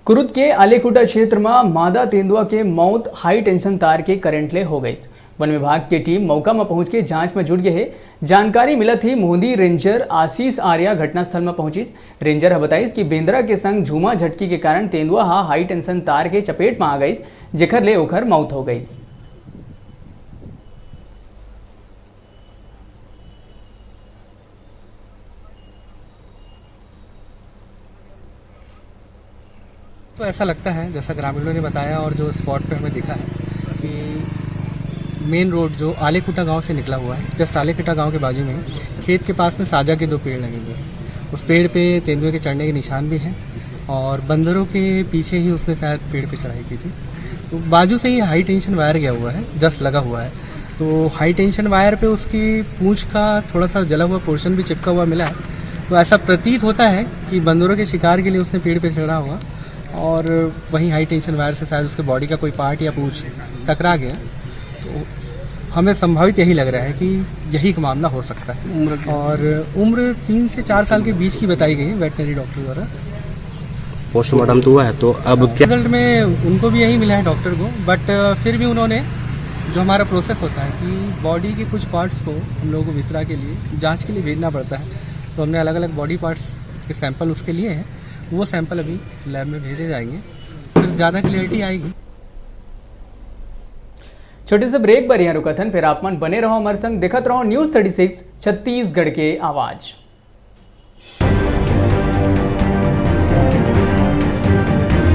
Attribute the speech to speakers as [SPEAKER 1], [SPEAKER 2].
[SPEAKER 1] कुरुद के आलेखुटा क्षेत्र में मादा तेंदुआ के मौत हाई टेंशन तार के करंट ले हो गई। वन विभाग की टीम मौका में पहुंच के जांच में जुट गए है। जानकारी मिला थी मोदी रेंजर आशीष आर्या घटनास्थल में पहुंची। रेंजर बताई कि बेंद्रा के संग झूमा झटकी के कारण तेंदुआ हाई टेंशन तार के चपेट में आ गई, जेकर ले ओकर मौत हो गई।
[SPEAKER 2] तो ऐसा लगता है जैसा ग्रामीणों ने बताया और जो स्पॉट पे हमें दिखा है कि मेन रोड जो आलेकुटा गांव से निकला हुआ है, जस्ट आलेकुटा गांव के बाजू में खेत के पास में साजा के 2 पेड़ लगे हुए हैं। उस पेड़ पे तेंदुए के चढ़ने के निशान भी हैं और बंदरों के पीछे ही उसने शायद पेड़ पे चढ़ाई की थी। तो बाजू से ही हाई टेंशन वायर गया हुआ है, जस्ट लगा हुआ है। तो हाई टेंशन वायर पे उसकी पूंछ का थोड़ा सा जला हुआ पोर्शन भी चिपका हुआ मिला है। तो ऐसा प्रतीत होता है कि बंदरों के शिकार के लिए उसने पेड़ पे चढ़ा हुआ और वहीं हाई टेंशन वायर से शायद उसके बॉडी का कोई पार्ट या पूंछ टकरा गया। तो हमें संभावित यही लग रहा है कि यही का मामला हो सकता है। और उम्र 3 से 4 साल के बीच की बताई गई है वेटनरी डॉक्टर द्वारा।
[SPEAKER 3] पोस्टमार्टम तो हुआ है, तो अब क्या
[SPEAKER 2] रिजल्ट में उनको भी यही मिला है डॉक्टर को, बट फिर भी उन्होंने जो हमारा प्रोसेस होता है कि बॉडी के कुछ पार्ट्स को हम लोगों को विसरा के लिए जांच के लिए भेजना पड़ता है। तो हमने अलग अलग बॉडी पार्ट्स के सैंपल उसके लिए हैं, वो सैंपल अभी लैब में भेजे जाएंगे, फिर ज़्यादा क्लियरिटी आएगी।
[SPEAKER 1] छोटे से ब्रेक पर यहाँ रुका था, फिर आप मन बने रहो हमारे संग, देखत रहो न्यूज़ 36 छत्तीसगढ़ के आवाज़।